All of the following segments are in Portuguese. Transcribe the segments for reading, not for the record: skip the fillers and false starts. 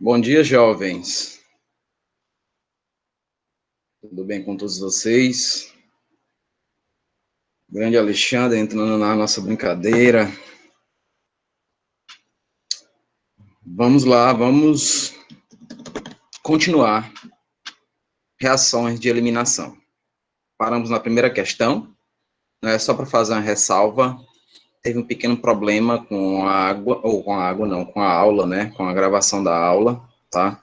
Bom dia, jovens. Tudo bem com todos vocês? Grande Alexandre entrando na nossa brincadeira. Vamos lá, vamos continuar. Reações de eliminação. Paramos na primeira questão, né? Só para fazer uma ressalva. Teve um pequeno problema com a água, ou com a água não, com a aula, né? Com a gravação da aula, tá?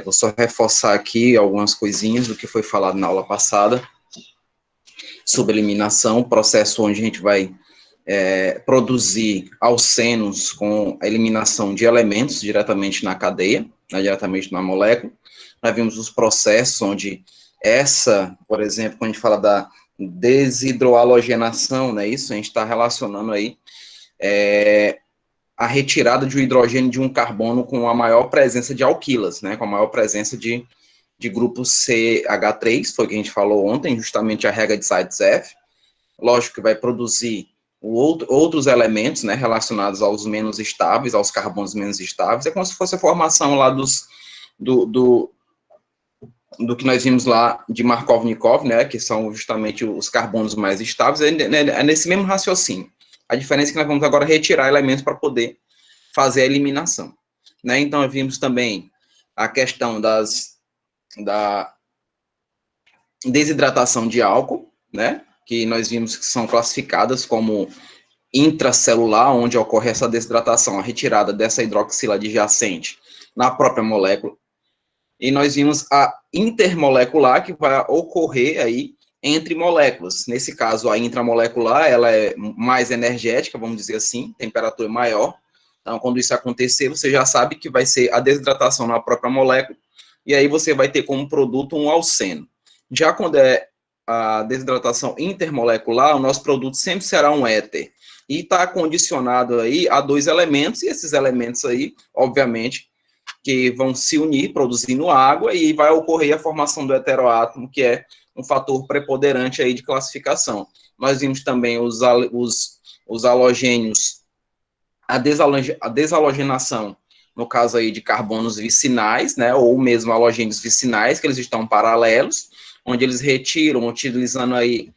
Vou só reforçar aqui algumas coisinhas do que foi falado na aula passada sobre eliminação, processo onde a gente vai produzir alcenos com a eliminação de elementos diretamente na cadeia, né, diretamente na molécula. Nós vimos os processos onde por exemplo, quando a gente fala da desidrohalogenação, né, isso a gente está relacionando aí a retirada de um hidrogênio de um carbono com a maior presença de alquilas, né, com a maior presença de grupo CH3, foi o que a gente falou ontem, justamente a regra de Sides-F. Lógico que vai produzir outros elementos, né, relacionados aos menos estáveis, aos carbonos menos estáveis. É como se fosse a formação lá do que nós vimos lá de Markov-Nikov, né, que são justamente os carbonos mais estáveis. É nesse mesmo raciocínio. A diferença é que nós vamos agora retirar elementos para poder fazer a eliminação, né? Então, vimos também a questão da desidratação de álcool, né, que nós vimos que são classificadas como intracelular, onde ocorre essa desidratação, a retirada dessa hidroxila adjacente na própria molécula. E nós vimos a intermolecular, que vai ocorrer aí entre moléculas. Nesse caso, a intramolecular, ela é mais energética, vamos dizer assim, temperatura maior. Então, quando isso acontecer, você já sabe que vai ser a desidratação na própria molécula, e aí você vai ter como produto um alceno. Já quando é a desidratação intermolecular, o nosso produto sempre será um éter. E está condicionado aí a dois elementos, e esses elementos aí, obviamente, que vão se unir produzindo água, e vai ocorrer a formação do heteroátomo, que é um fator preponderante aí de classificação. Nós vimos também os halogênios, a desalogenação, no caso aí de carbonos vicinais, né, ou mesmo halogênios vicinais, que eles estão paralelos, onde eles retiram, utilizando aí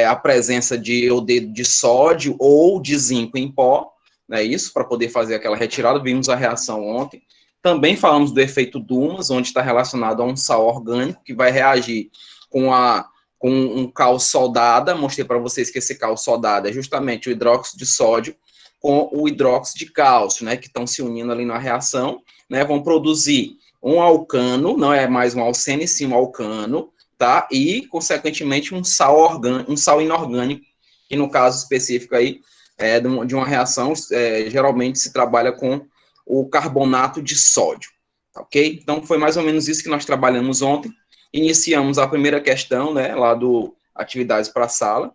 a presença de iodeto de sódio ou de zinco em pó, né, isso, para poder fazer aquela retirada. Vimos a reação ontem. Também falamos do efeito Dumas, onde está relacionado a um sal orgânico, que vai reagir com um cal sodada. Mostrei para vocês que esse cal sodada é justamente o hidróxido de sódio com o hidróxido de cálcio, né, que estão se unindo ali na reação, né, vão produzir um alcano, não é mais um alceno, e sim um alcano, tá, e, consequentemente, um sal inorgânico, que no caso específico aí, de uma reação, geralmente se trabalha com o carbonato de sódio, ok? Então, foi mais ou menos isso que nós trabalhamos ontem. Iniciamos a primeira questão, né, lá do atividades para a sala.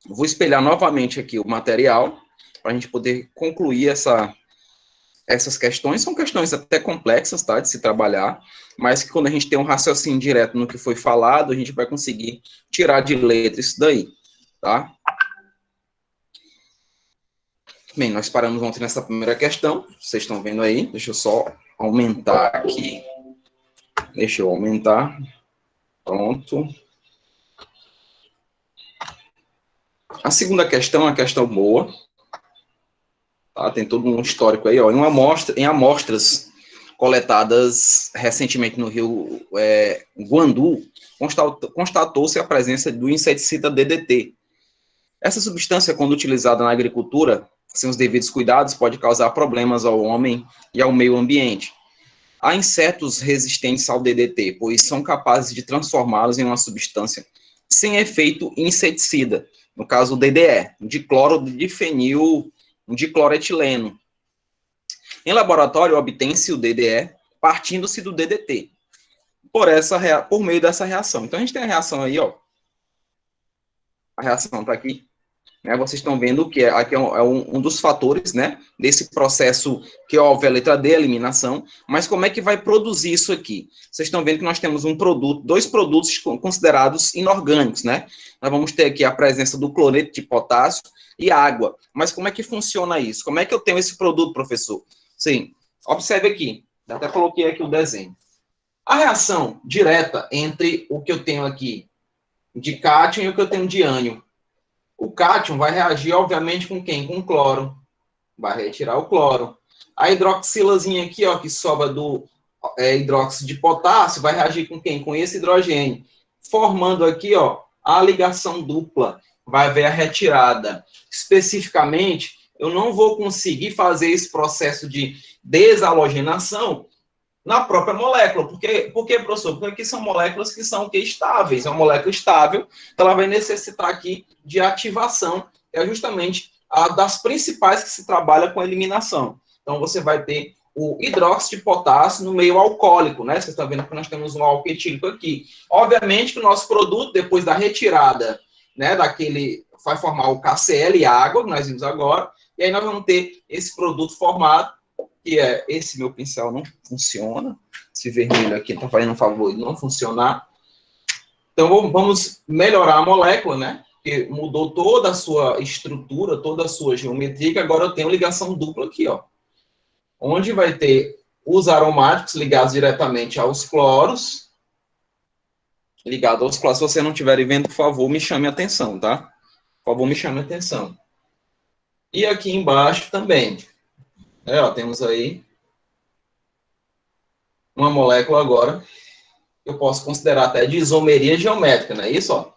Vou espelhar novamente aqui o material, para a gente poder concluir essas questões. São questões até complexas, tá, de se trabalhar, mas que quando a gente tem um raciocínio direto no que foi falado, a gente vai conseguir tirar de letra isso daí, tá? Bem, nós paramos ontem nessa primeira questão, vocês estão vendo aí, deixa eu só aumentar aqui. Deixa eu aumentar. Pronto. A segunda questão é uma questão boa. Tá? Tem todo um histórico aí, ó. Em amostras coletadas recentemente no rio Guandu, constatou-se a presença do inseticida DDT. Essa substância, quando utilizada na agricultura, sem os devidos cuidados, pode causar problemas ao homem e ao meio ambiente. Há insetos resistentes ao DDT, pois são capazes de transformá-los em uma substância sem efeito inseticida, no caso o DDE, diclorodifenil dicloretileno. Em laboratório, obtém-se o DDE partindo-se do DDT, por meio dessa reação. Então, a gente tem a reação aí, ó. A reação está aqui. Né, vocês estão vendo que aqui é um dos fatores, né, desse processo que é óbvio, a letra D, a eliminação, mas como é que vai produzir isso aqui? Vocês estão vendo que nós temos dois produtos considerados inorgânicos, né? Nós vamos ter aqui a presença do cloreto de potássio e água. Mas como é que funciona isso? Como é que eu tenho esse produto, professor? Sim, observe aqui. Até coloquei aqui o desenho. A reação direta entre o que eu tenho aqui de cátion e o que eu tenho de ânion. O cátion vai reagir, obviamente, com quem? Com cloro. Vai retirar o cloro. A hidroxilazinha aqui, ó, que sobra do hidróxido de potássio, vai reagir com quem? Com esse hidrogênio. Formando aqui, ó, a ligação dupla. Vai haver a retirada. Especificamente, eu não vou conseguir fazer esse processo de desalogenação na própria molécula. Por quê, professor? Porque aqui são moléculas que são estáveis. É uma molécula estável, então ela vai necessitar aqui de ativação, que é justamente a das principais que se trabalha com a eliminação. Então, você vai ter o hidróxido de potássio no meio alcoólico, né? Vocês estão vendo que nós temos um álcool etílico aqui. Obviamente que o nosso produto, depois da retirada, né, daquele, vai formar o KCl, água, que nós vimos agora, e aí nós vamos ter esse produto formado, que é esse meu pincel não funciona, esse vermelho aqui está fazendo um favor de não funcionar. Então, vamos melhorar a molécula, né? Porque mudou toda a sua estrutura, toda a sua geometria, que agora eu tenho ligação dupla aqui, ó. Onde vai ter os aromáticos ligados diretamente aos cloros. Ligado aos cloros. Se você não estiver vendo, por favor, me chame a atenção, tá? Por favor, me chame a atenção. E aqui embaixo também. Ó, temos aí uma molécula agora, que eu posso considerar até de isomeria geométrica, não é isso? Ó?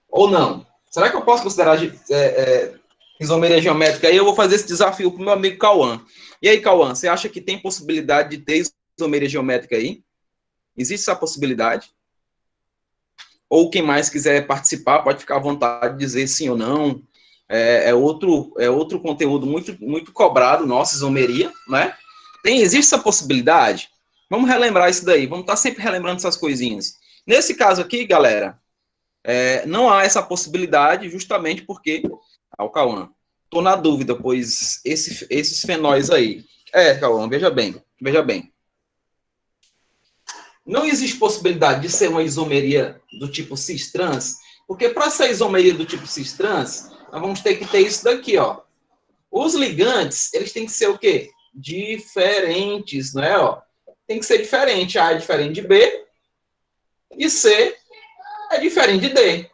Ou não? Será que eu posso considerar isomeria geométrica? Aí eu vou fazer esse desafio para o meu amigo Cauã. E aí, Cauã, você acha que tem possibilidade de ter isomeria geométrica aí? Existe essa possibilidade? Ou quem mais quiser participar, pode ficar à vontade de dizer sim ou não. É outro conteúdo muito cobrado, nossa, isomeria, né? Existe essa possibilidade? Vamos relembrar isso daí, vamos estar sempre relembrando essas coisinhas. Nesse caso aqui, galera, não há essa possibilidade, justamente porque, Cauã, estou na dúvida, pois esses fenóis aí, Cauã, veja bem, não existe possibilidade de ser uma isomeria do tipo cis-trans, porque para ser isomeria do tipo cis-trans, nós vamos ter que ter isso daqui, ó. Os ligantes, eles têm que ser o quê? Diferentes, não é? Ó? Tem que ser diferente. A é diferente de B e C é diferente de D.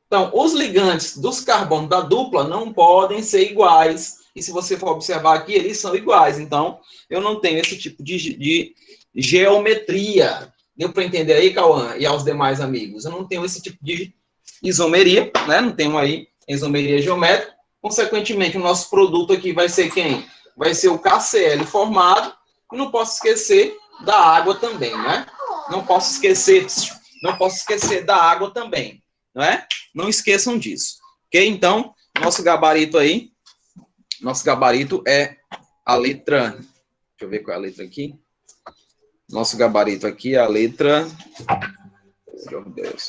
Então, os ligantes dos carbonos da dupla não podem ser iguais. E se você for observar aqui, eles são iguais. Então, eu não tenho esse tipo de geometria. Deu para entender aí, Cauã, e aos demais amigos? Eu não tenho esse tipo de isomeria, né? Não tenho aí isomeria geométrica. Consequentemente, o nosso produto aqui vai ser quem? Vai ser o KCl formado. E não posso esquecer da água também, né? Não posso esquecer da água também, não é? Não esqueçam disso, ok? Então, nosso gabarito aí, é a letra, deixa eu ver qual é a letra aqui. Nosso gabarito aqui é a letra, meu Deus.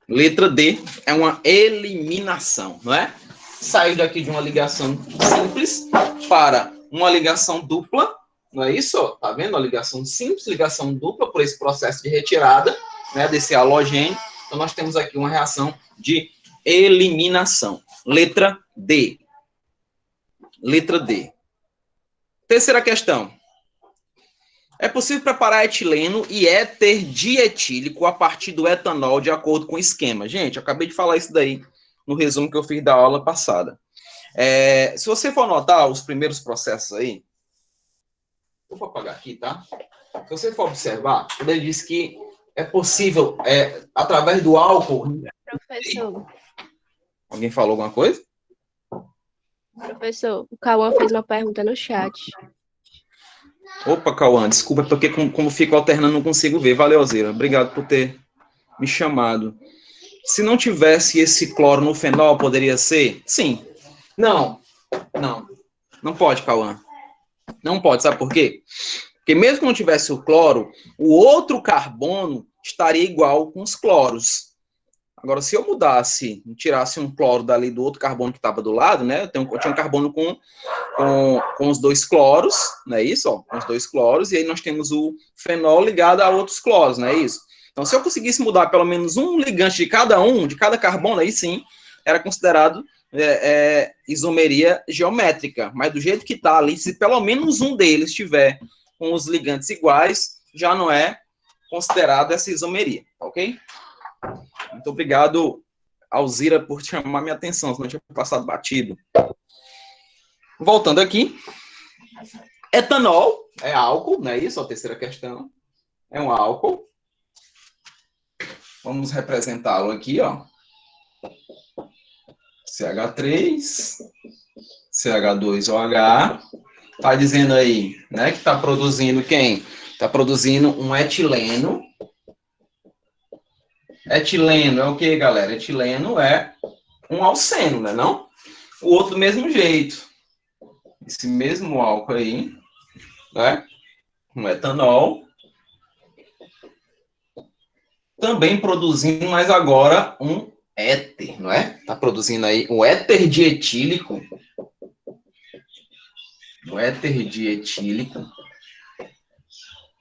Letra D é uma eliminação, não é? Saiu daqui de uma ligação simples para uma ligação dupla, não é isso? Tá vendo? A ligação simples, ligação dupla por esse processo de retirada, né, desse halogênio. Então, nós temos aqui uma reação de eliminação. Letra D. Letra D. Terceira questão. É possível preparar etileno e éter dietílico a partir do etanol de acordo com o esquema. Gente, eu acabei de falar isso daí no resumo que eu fiz da aula passada. Se você for notar os primeiros processos aí, vou apagar aqui, tá? Se você for observar, ele diz que é possível, através do álcool... Professor. Alguém falou alguma coisa? Professor, o Cauã fez uma pergunta no chat. Opa, Cauã, desculpa, porque como fico alternando, não consigo ver. Valeu, Zira. Obrigado por ter me chamado. Se não tivesse esse cloro no fenol, poderia ser? Sim. Não pode, Cauã. Não pode, sabe por quê? Porque mesmo que não tivesse o cloro, o outro carbono estaria igual com os cloros. Agora, se eu mudasse, tirasse um cloro dali do outro carbono que estava do lado, né? Eu tinha um carbono com os dois cloros, não é isso? Ó, com os dois cloros, e aí nós temos o fenol ligado a outros cloros, não é isso? Então, se eu conseguisse mudar pelo menos um ligante de cada carbono, aí sim, era considerado isomeria geométrica, mas do jeito que está ali, se pelo menos um deles tiver com os ligantes iguais, já não é considerado essa isomeria, ok? Muito obrigado, Alzira, por chamar minha atenção, senão eu tinha passado batido. Voltando aqui, etanol é álcool, não é isso? A terceira questão é um álcool. Vamos representá-lo aqui, ó. CH3, CH2OH. Está dizendo aí, né, que está produzindo quem? Está produzindo um etileno. Etileno é o que, galera? Etileno é um alceno, né, não? O outro do mesmo jeito. Esse mesmo álcool aí, né? Um etanol. Também produzindo, mas agora um éter, não é? Está produzindo aí o éter dietílico. O éter dietílico.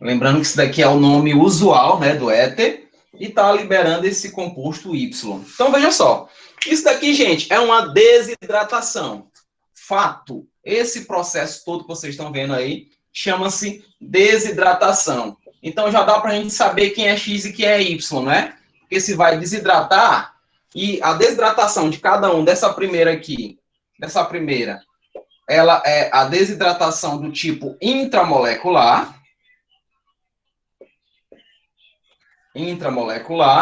Lembrando que isso daqui é o nome usual, né, do éter, e está liberando esse composto Y. Então, veja só. Isso daqui, gente, é uma desidratação. Fato. Esse processo todo que vocês estão vendo aí chama-se desidratação. Então, já dá para a gente saber quem é X e quem é Y, né? Porque se vai desidratar, e a desidratação de cada um, dessa primeira aqui, ela é a desidratação do tipo intramolecular.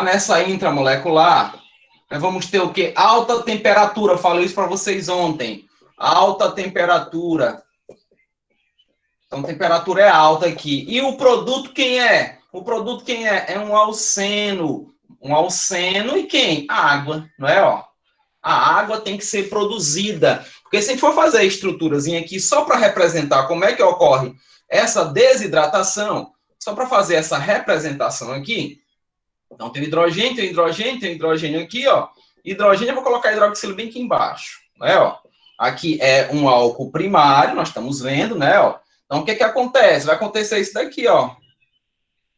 Nessa intramolecular, nós vamos ter o quê? Alta temperatura, eu falei isso para vocês ontem. Alta temperatura. Então, a temperatura é alta aqui. E o produto quem é? O produto quem é? É um alceno. Um alceno e quem? A água, não é? Ó. A água tem que ser produzida. Porque se a gente for fazer a estruturazinha aqui só para representar como é que ocorre essa desidratação, só para fazer essa representação aqui, então tem hidrogênio aqui, ó. Hidrogênio, eu vou colocar hidroxilo bem aqui embaixo, né, ó. Aqui é um álcool primário, nós estamos vendo, né, ó. Então, o que que acontece? Vai acontecer isso daqui, ó.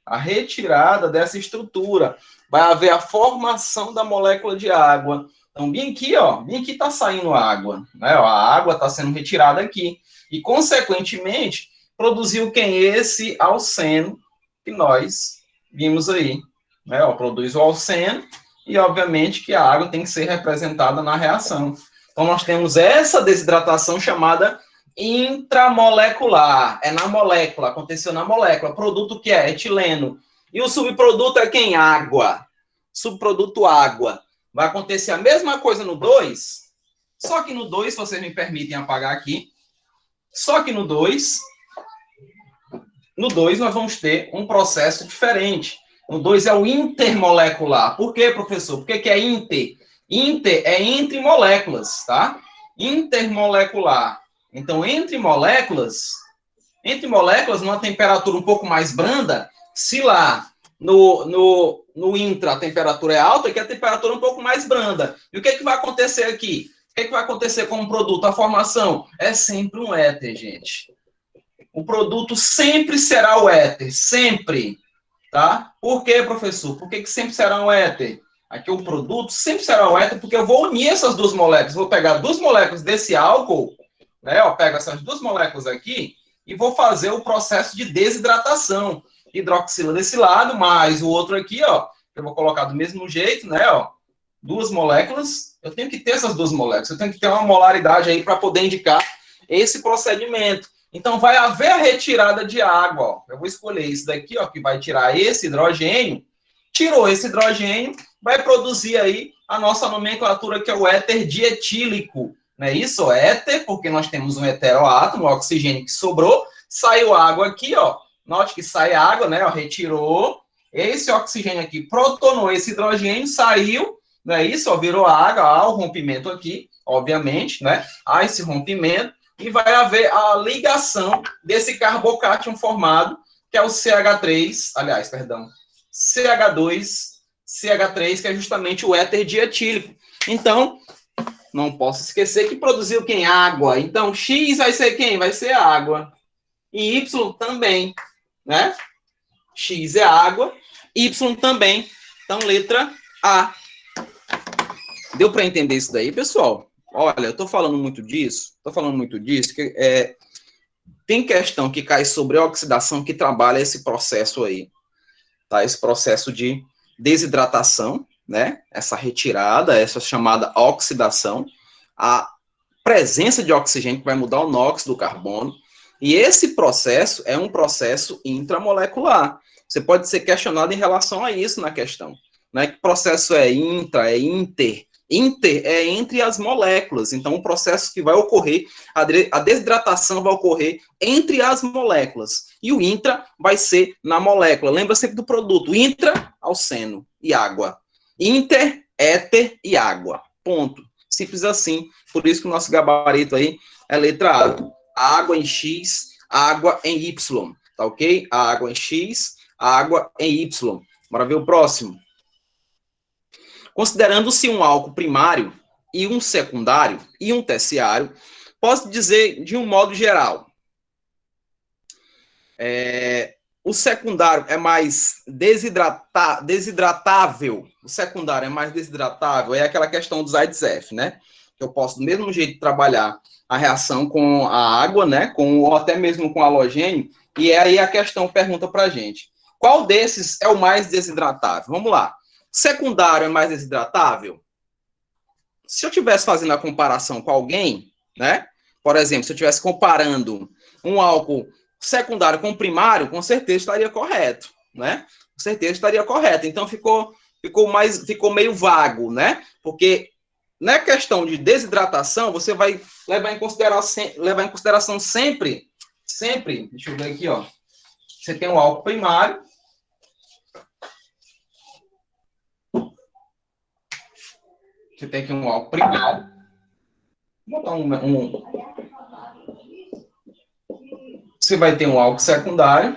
A retirada dessa estrutura. Vai haver a formação da molécula de água. Então, bem aqui, ó, bem aqui está saindo água, né? Ó, a água está sendo retirada aqui. E, consequentemente, produziu quem? Esse alceno que nós vimos aí. Né? Ó, produz o alceno e, obviamente, que a água tem que ser representada na reação. Então, nós temos essa desidratação chamada intramolecular. É na molécula, aconteceu na molécula. Produto que é etileno. E o subproduto é quem? Água. Subproduto água. Vai acontecer a mesma coisa no 2, só que no 2, se vocês me permitem apagar aqui, só que no 2 nós vamos ter um processo diferente. No 2 é o intermolecular. Por quê, professor? Por que é inter? Inter é entre moléculas, tá? Intermolecular. Então, entre moléculas, numa temperatura um pouco mais branda, se lá no intra a temperatura é alta, aqui a temperatura é um pouco mais branda. E o que vai acontecer aqui? O que vai acontecer com o produto? A formação é sempre um éter, gente. O produto sempre será o éter, sempre. Tá? Por quê, professor? Por que sempre será um éter? Aqui o produto sempre será um éter, porque eu vou unir essas duas moléculas. Vou pegar duas moléculas desse álcool, né? Eu pego essas duas moléculas aqui e vou fazer o processo de desidratação. Hidroxila desse lado, mais o outro aqui, ó. Eu vou colocar do mesmo jeito, né? Ó, duas moléculas. Eu tenho que ter essas duas moléculas. Eu tenho que ter uma molaridade aí para poder indicar esse procedimento. Então, vai haver a retirada de água. Ó. Eu vou escolher isso daqui, ó, que vai tirar esse hidrogênio. Tirou esse hidrogênio, vai produzir aí a nossa nomenclatura, que é o éter dietílico. Não é isso? Éter, porque nós temos um heteroátomo, o oxigênio que sobrou. Saiu água aqui, ó. Note que sai água, né? Ó, retirou. Esse oxigênio aqui protonou esse hidrogênio, saiu. Não é isso? Ó, virou água. Há o rompimento aqui, obviamente, né? Há esse rompimento. E vai haver a ligação desse carbocátion formado, que é o CH3, aliás, perdão, CH2, CH3, que é justamente o éter dietílico. Então, não posso esquecer que produziu quem? Água. Então, X vai ser quem? Vai ser água. E Y também, né? X é água, Y também. Então, letra A. Deu para entender isso daí, pessoal? Olha, eu estou falando muito disso, que tem questão que cai sobre a oxidação que trabalha esse processo aí, tá? Esse processo de desidratação, né? Essa retirada, essa chamada oxidação, a presença de oxigênio que vai mudar o NOx do carbono, e esse processo é um processo intramolecular. Você pode ser questionado em relação a isso na questão, né? Que processo é intra, é inter? Inter é entre as moléculas, então o processo que vai ocorrer, a desidratação vai ocorrer entre as moléculas, e o intra vai ser na molécula. Lembra sempre do produto, intra, alceno e água. Inter, éter e água. Ponto. Simples assim. Por isso que o nosso gabarito aí é letra A. Água em X, água em Y. Tá ok? A água em X, água em Y. Bora ver o próximo. Considerando-se um álcool primário e um secundário e um terciário, posso dizer de um modo geral, o secundário é mais desidratável. O secundário é mais desidratável, é aquela questão dos AIDSF, né? Eu posso, do mesmo jeito, trabalhar a reação com a água, né? Ou até mesmo com halogênio, e aí a questão pergunta para a gente: qual desses é o mais desidratável? Vamos lá. Secundário é mais desidratável? Se eu estivesse fazendo a comparação com alguém, né? Por exemplo, se eu estivesse comparando um álcool secundário com primário, com certeza estaria correto, né? Com certeza estaria correto. Então ficou meio vago, né? Porque na questão de desidratação, você vai levar em consideração sempre, deixa eu ver aqui, ó. Você tem um álcool primário. Você tem aqui um álcool primário. Vou botar Você vai ter um álcool secundário.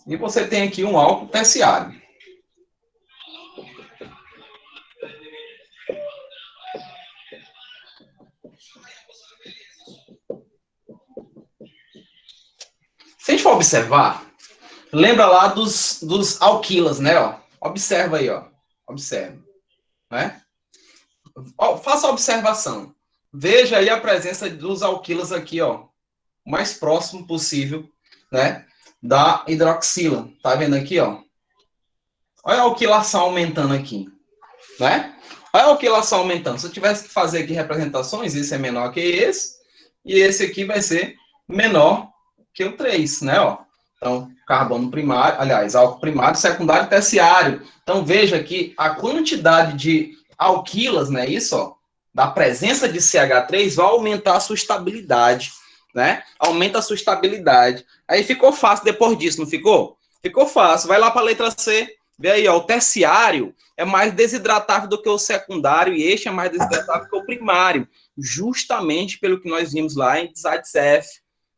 E você tem aqui um álcool terciário. Se a gente for observar, lembra lá dos alquilas, né? Ó? Observa aí, ó. Observa. Né? Faça a observação. Veja aí a presença dos alquilas aqui, ó. O mais próximo possível, né? Da hidroxila. Tá vendo aqui, ó? Olha a alquilação aumentando aqui. Né? Olha a alquilação aumentando. Se eu tivesse que fazer aqui representações, esse é menor que esse. E esse aqui vai ser menor que o 3, né? Ó. Então, carbono primário, aliás, álcool primário, secundário e terciário. Então, veja que a quantidade de alquilas, né? Isso, ó, da presença de CH3 vai aumentar a sua estabilidade, né? Aumenta a sua estabilidade. Aí ficou fácil depois disso, não ficou? Ficou fácil. Vai lá para a letra C. Vê aí, ó, o terciário é mais desidratável do que o secundário e este é mais desidratável que o primário, justamente pelo que nós vimos lá em DSAT-CF,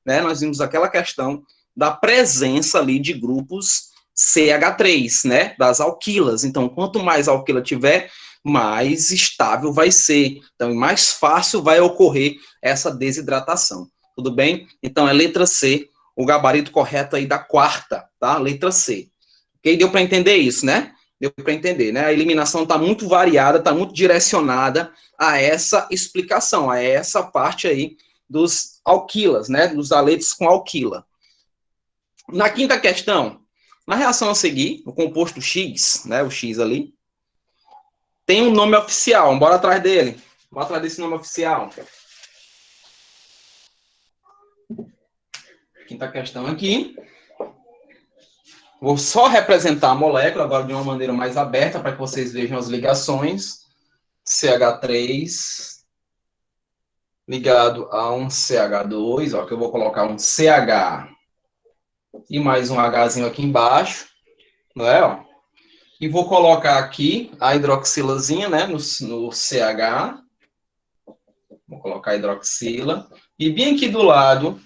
né? Nós vimos aquela questão da presença ali de grupos CH3, né? Das alquilas. Então, quanto mais alquila tiver, mais estável vai ser. Então, mais fácil vai ocorrer essa desidratação. Tudo bem? Então, é letra C, o gabarito correto aí da quarta, tá? Letra C. Ok? Deu para entender isso, né? Deu para entender, né? A eliminação está muito variada, está muito direcionada a essa explicação, a essa parte aí dos alquilas, né? Dos aletes com alquila. Na quinta questão, na reação a seguir, o composto X, né? O X ali, tem um nome oficial. Bora atrás dele. Bora atrás desse nome oficial. Quinta questão aqui. Vou só representar a molécula agora de uma maneira mais aberta para que vocês vejam as ligações. CH3 ligado a um CH2, ó, que eu vou colocar um CH e mais um Hzinho aqui embaixo, não é? Ó? E vou colocar aqui a hidroxilazinha, né, no CH. Vou colocar a hidroxila. E bem aqui do lado,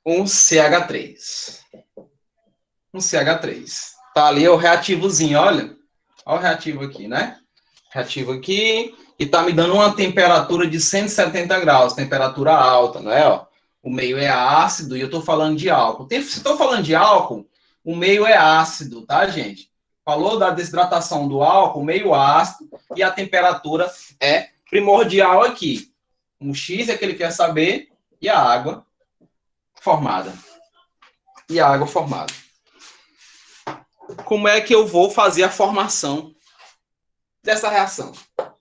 um CH3. Um CH3. Tá ali o reativozinho, olha. Olha o reativo aqui, né? Reativo aqui. E tá me dando uma temperatura de 170 graus, temperatura alta, não é? Ó, o meio é ácido e eu tô falando de álcool. Se eu tô falando de álcool, o meio é ácido, tá, gente? Falou da desidratação do álcool, meio ácido, e a temperatura é primordial aqui. O X é que ele quer saber, e a água formada. E a água formada. Como é que eu vou fazer a formação dessa reação?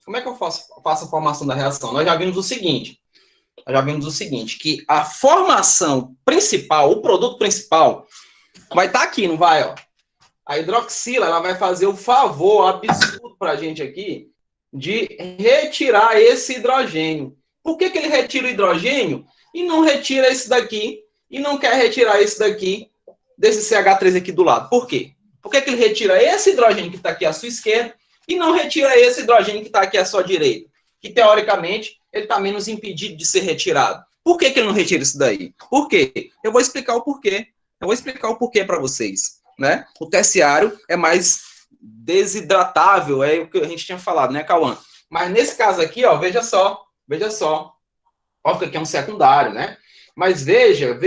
Como é que eu faço a formação da reação? Nós já vimos o seguinte, que a formação principal, o produto principal, vai estar aqui, não vai? Ó. A hidroxila, ela vai fazer o favor absurdo para a gente aqui de retirar esse hidrogênio. Por que ele retira o hidrogênio e não retira esse daqui, e não quer retirar esse daqui, desse CH3 aqui do lado? Por quê? Por que ele retira esse hidrogênio que está aqui à sua esquerda e não retira esse hidrogênio que está aqui à sua direita? Que, teoricamente, ele está menos impedido de ser retirado. Por que ele não retira isso daí? Por quê? Eu vou explicar o porquê. Para vocês. Né? O terciário é mais desidratável, é o que a gente tinha falado, né, Cauã? Mas nesse caso aqui, ó, veja só. Ó, que aqui é um secundário, né? Mas veja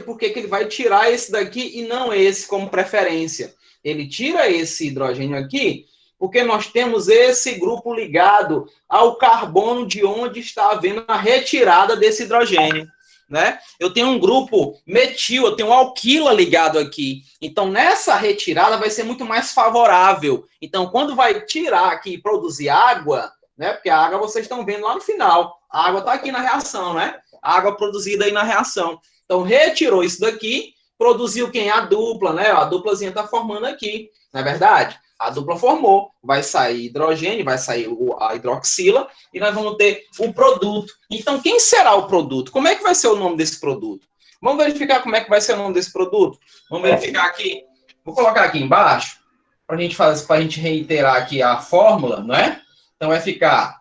por que ele vai tirar esse daqui e não esse como preferência. Ele tira esse hidrogênio aqui porque nós temos esse grupo ligado ao carbono de onde está havendo a retirada desse hidrogênio. Né? Eu tenho um grupo metil, eu tenho um alquila ligado aqui. Então, nessa retirada vai ser muito mais favorável. Então, quando vai tirar aqui e produzir água, né? Porque a água vocês estão vendo lá no final. A água está aqui na reação, né? A água produzida aí na reação. Então, retirou isso daqui, produziu quem? A dupla, né? A duplazinha está formando aqui, não é verdade? A dupla formou, vai sair hidrogênio, vai sair a hidroxila, e nós vamos ter o produto. Então, quem será o produto? Como é que vai ser o nome desse produto? Vamos verificar como é que vai ser o nome desse produto? Vamos verificar aqui. Vou colocar aqui embaixo, para a gente reiterar aqui a fórmula, não é? Então, vai ficar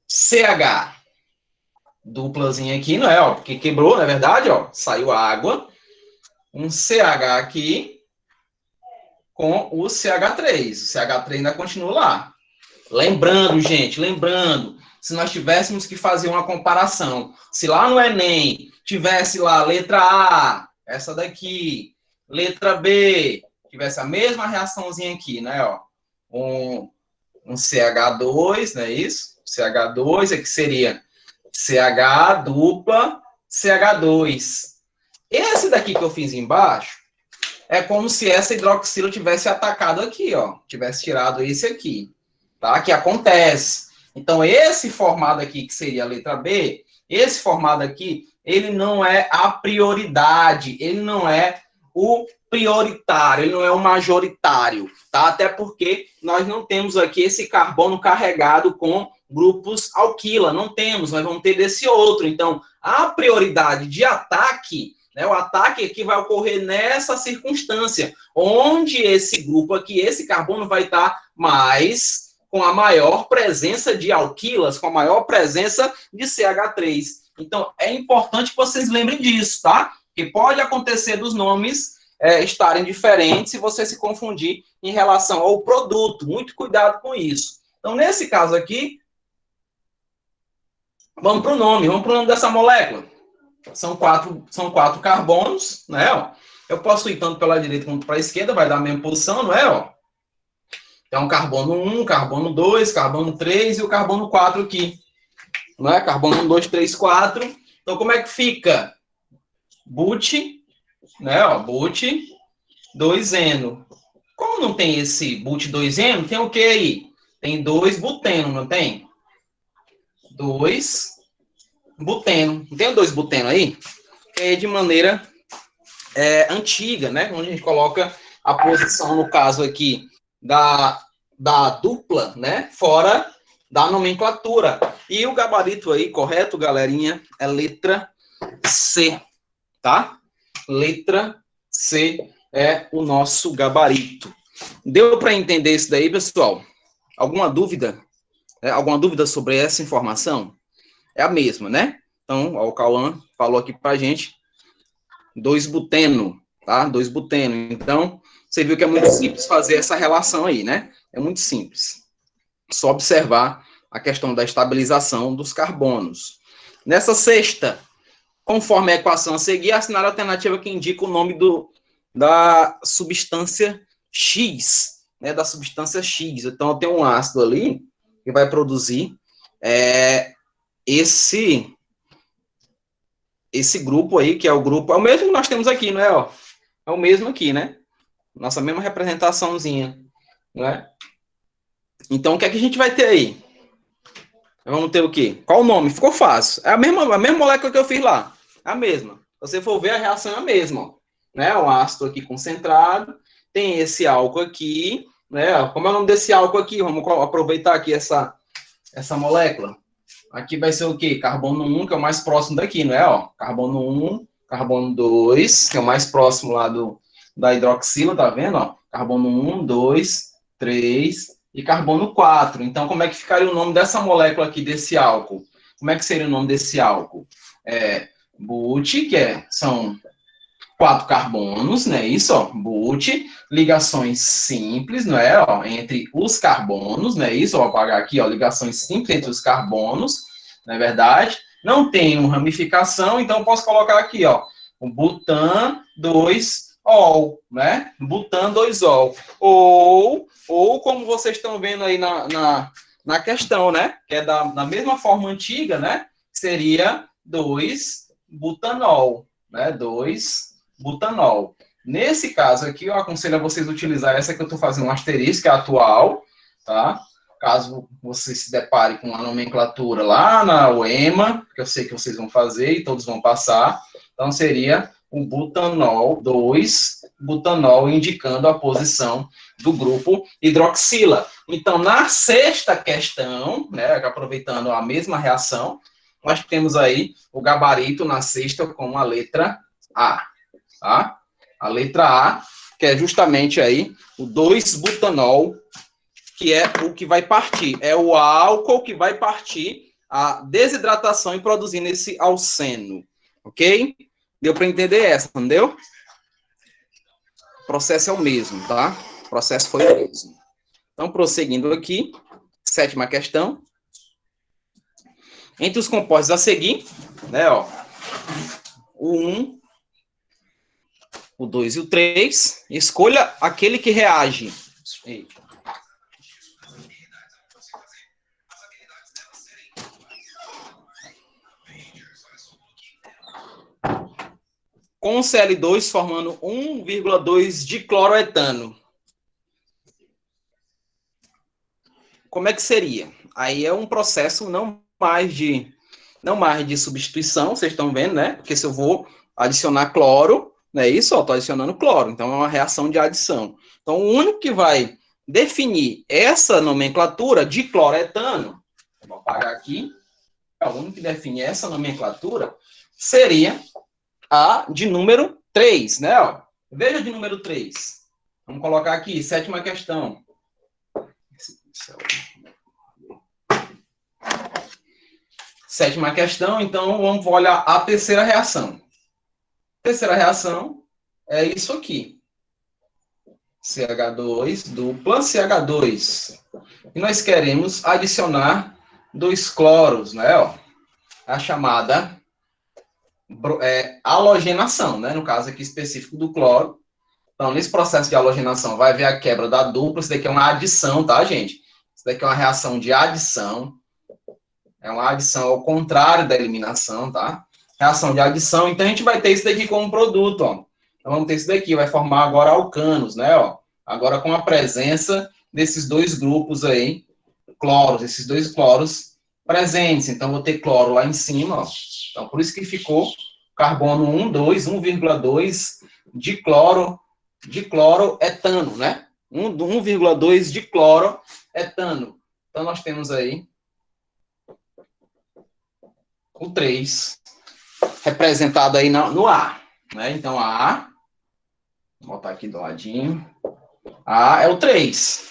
CH, duplazinha aqui, não é? Ó, porque quebrou, não é verdade? Ó, saiu a água. Um CH aqui, com o CH3. O CH3 ainda continua lá. Lembrando, gente, se nós tivéssemos que fazer uma comparação, se lá no Enem tivesse lá letra A, essa daqui, letra B, tivesse a mesma reaçãozinha aqui, né, ó, um CH2, não é isso? CH2, aqui seria CH dupla CH2. Esse daqui que eu fiz embaixo, é como se essa hidroxila tivesse atacado aqui, ó. Tivesse tirado esse aqui, tá? Que acontece. Então, esse formado aqui, que seria a letra B, esse formado aqui, ele não é a prioridade, ele não é o prioritário, ele não é o majoritário, tá? Até porque nós não temos aqui esse carbono carregado com grupos alquila, não temos, nós vamos ter desse outro. Então, a prioridade de ataque, né, o ataque aqui vai ocorrer nessa circunstância, onde esse grupo aqui, esse carbono vai estar mais com a maior presença de alquilas, com a maior presença de CH3. Então, é importante que vocês lembrem disso, tá? Que pode acontecer dos nomes estarem diferentes se você se confundir em relação ao produto. Muito cuidado com isso. Então, nesse caso aqui, vamos para o nome dessa molécula. São quatro carbonos, né? Ó. Eu posso ir tanto pela direita quanto para a esquerda, vai dar a mesma posição, não é? Ó. Então, carbono 1, carbono 2, carbono 3 e o carbono 4 aqui. Não é? Carbono 1, 2, 3, 4. Então, como é que fica? But, né? Ó, but 2-eno. Como não tem esse but 2-eno, tem o que aí? Tem 2-buteno, não tem? 2-buteno. Não tem 2-buteno aí? É de maneira antiga, né? Onde a gente coloca a posição, no caso aqui, da dupla, né? Fora da nomenclatura. E o gabarito aí, correto, galerinha? É letra C, tá? Letra C é o nosso gabarito. Deu para entender isso daí, pessoal? Alguma dúvida? Alguma dúvida sobre essa informação? É a mesma, né? Então, ó, o Cauã falou aqui pra gente 2-buteno, tá? 2-buteno. Então, você viu que é muito simples fazer essa relação aí, né? É muito simples. Só observar a questão da estabilização dos carbonos. Nessa sexta Conforme a equação a seguir, assinar a alternativa que indica o nome da substância X, né, da substância X. Então, eu tenho um ácido ali que vai produzir esse grupo aí, que é o grupo, é o mesmo que nós temos aqui, não é? Ó? É o mesmo aqui, né? Nossa mesma representaçãozinha, né? Então, o que é que a gente vai ter aí? Vamos ter o quê? Qual o nome? Ficou fácil. É a mesma molécula que eu fiz lá. A mesma. Se você for ver, a reação é a mesma. Ó. Né? O ácido aqui concentrado. Tem esse álcool aqui. Né? Como é o nome desse álcool aqui? Vamos aproveitar aqui essa molécula. Aqui vai ser o quê? Carbono 1, que é o mais próximo daqui, não é? Ó, carbono 1, carbono 2, que é o mais próximo lá da hidroxila, tá vendo? Ó? Carbono 1, 2, 3 e carbono 4. Então, como é que ficaria o nome dessa molécula aqui, desse álcool? Como é que seria o nome desse álcool? But, são 4 carbonos, né? Isso, ó, but, ligações simples, não é? Ó, entre os carbonos, né? Isso, ó, vou apagar aqui, ó, ligações simples entre os carbonos, não é verdade? Não tem uma ramificação, então eu posso colocar aqui, ó, o butan 2-ol, né? Butan 2-ol. Ou como vocês estão vendo aí na questão, né? Que é da mesma forma antiga, né? Seria 2-butanol, né? 2-butanol. Nesse caso aqui, eu aconselho a vocês utilizar essa que eu estou fazendo um asterisco, que é a atual, tá? Caso você se depare com a nomenclatura lá na UEMA, que eu sei que vocês vão fazer e todos vão passar, então seria o butanol 2-butanol, indicando a posição do grupo hidroxila. Então, na sexta questão, né, aproveitando a mesma reação, nós temos aí o gabarito na sexta com a letra A. Tá? A letra A, que é justamente aí o 2-butanol, que é o que vai partir. É o álcool que vai partir a desidratação e produzindo esse alceno. Ok? Deu para entender essa, entendeu? O processo é o mesmo, tá? O processo foi o mesmo. Então, prosseguindo aqui, sétima questão. Entre os compostos a seguir, né, ó, o 1, o 2 e o 3, escolha aquele que reage. Eita. Com o Cl2 formando 1,2 de cloroetano. Como é que seria? Aí é um processo não mais de substituição, vocês estão vendo, né? Porque se eu vou adicionar cloro, né? Isso, ó, estou adicionando cloro, então é uma reação de adição. Então, o único que vai definir essa nomenclatura de cloroetano, vou apagar aqui, o único que define essa nomenclatura seria a de número 3, né? Ó. Veja de número 3. Vamos colocar aqui, sétima questão. Sétima questão, então vamos olhar a terceira reação. Terceira reação é isso aqui. CH2 dupla CH2. E nós queremos adicionar 2 cloros, né? Ó, a chamada halogenação, né? No caso aqui específico do cloro. Então, nesse processo de halogenação, vai haver a quebra da dupla. Isso daqui é uma adição, tá, gente? Isso daqui é uma reação de adição. É uma adição ao contrário da eliminação, tá? Reação de adição. Então, a gente vai ter isso daqui como produto, ó. Então, vamos ter isso daqui. Vai formar agora alcanos, né, ó? Agora, com a presença desses 2 grupos aí, cloros, esses 2 cloros presentes. Então, vou ter cloro lá em cima, ó. Então, por isso que ficou carbono 1,2 de cloroetano, né? 1,2 de cloroetano. Então, nós temos aí o 3, representado aí no A. Né? Então, A, vou botar aqui do ladinho. A é o 3.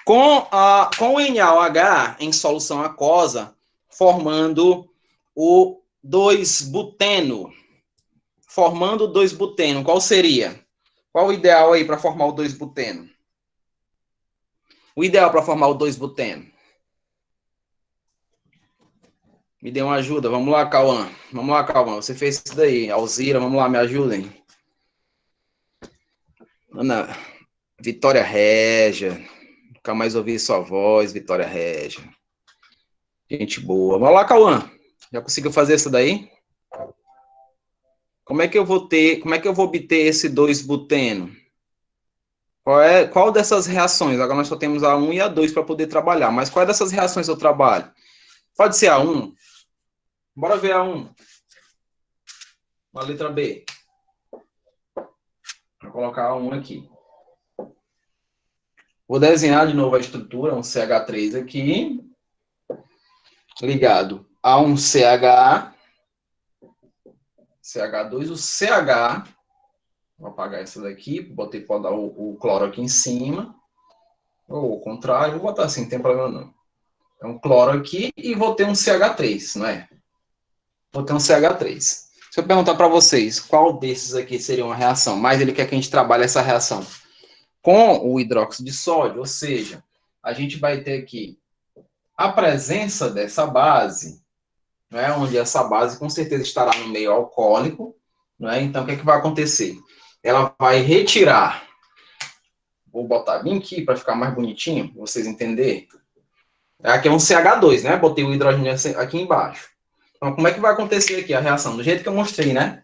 Com o NaOH em solução aquosa, formando o 2-buteno. Formando o 2-buteno, qual seria? Qual o ideal aí para formar o 2-buteno? O ideal para formar o 2-buteno? Me dê uma ajuda. Vamos lá, Cauã. Vamos lá, Cauã. Você fez isso daí. Alzira, vamos lá, me ajudem. Ana, Vitória Régia. Nunca mais ouvi sua voz, Vitória Régia. Gente boa. Vamos lá, Cauã. Já conseguiu fazer isso daí? Como é que eu vou obter esse 2-buteno? Qual dessas reações? Agora nós só temos a 1 e a 2 para poder trabalhar. Mas qual dessas reações eu trabalho? Pode ser a 1? Bora ver a 1. A letra B. Vou colocar a 1 aqui. Vou desenhar de novo a estrutura, um CH3 aqui, ligado a um CH, CH2, o CH, vou apagar essa daqui, botei para dar o cloro aqui em cima, ou ao contrário, vou botar assim, não tem problema não. É um cloro aqui e vou ter um CH3, não é? Vou ter um CH3. Se eu perguntar para vocês, qual desses aqui seria uma reação? Mas ele quer que a gente trabalhe essa reação com o hidróxido de sódio, ou seja, a gente vai ter aqui a presença dessa base, né, onde essa base com certeza estará no meio alcoólico, né, então o que vai acontecer? Ela vai retirar, vou botar bem aqui para ficar mais bonitinho, para vocês entenderem. Aqui é um CH2, né, botei o hidrogênio aqui embaixo. Então como é que vai acontecer aqui a reação? Do jeito que eu mostrei, né?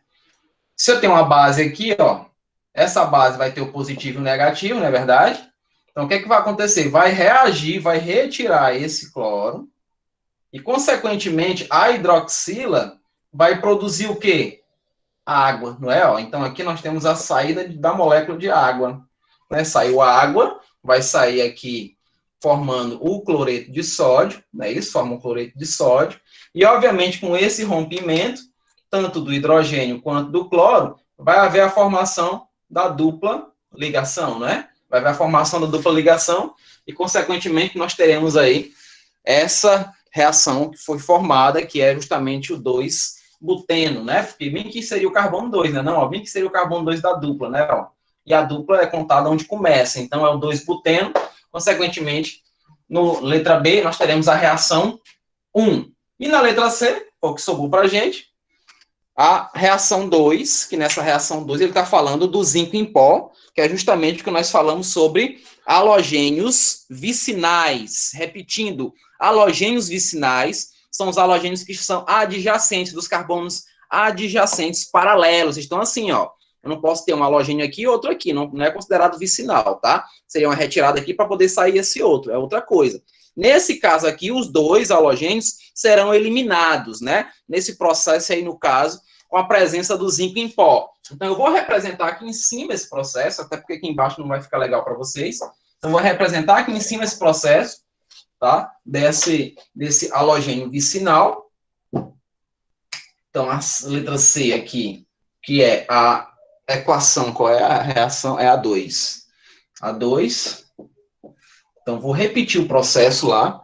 Se eu tenho uma base aqui, ó, essa base vai ter o positivo e o negativo, não é verdade? Então, o que vai acontecer? Vai reagir, vai retirar esse cloro e, consequentemente, a hidroxila vai produzir o quê? Água, não é? Ó, então, aqui nós temos a saída da molécula de água. Né? Saiu a água, vai sair aqui formando o cloreto de sódio, né? Isso forma o cloreto de sódio. E, obviamente, com esse rompimento, tanto do hidrogênio quanto do cloro, vai haver a formação da dupla ligação, né? Vai haver a formação da dupla ligação e, consequentemente, nós teremos aí essa reação que foi formada, que é justamente o 2-buteno, né? Porque bem que seria o carbono 2, né? Não, ó, bem que seria o carbono 2 da dupla, né? Ó. E a dupla é contada onde começa, então é o 2-buteno, consequentemente, no letra B, nós teremos a reação 1. E na letra C, o que sobrou para a gente, a reação 2, que nessa reação 2 ele está falando do zinco em pó, que é justamente o que nós falamos sobre halogênios vicinais. Repetindo, halogênios vicinais são os halogênios que são adjacentes dos carbonos adjacentes paralelos. Então, assim, ó, eu não posso ter um halogênio aqui e outro aqui, não é considerado vicinal, tá? Seria uma retirada aqui para poder sair esse outro, é outra coisa. Nesse caso aqui, os dois halogênios serão eliminados, né? Nesse processo aí, no caso, com a presença do zinco em pó. Então, eu vou representar aqui em cima esse processo, até porque aqui embaixo não vai ficar legal para vocês. Então, eu vou representar aqui em cima esse processo, tá? Desse halogênio vicinal. Então, a letra C aqui, que é a equação, qual é a reação? É a 2. A 2. Então, vou repetir o processo lá.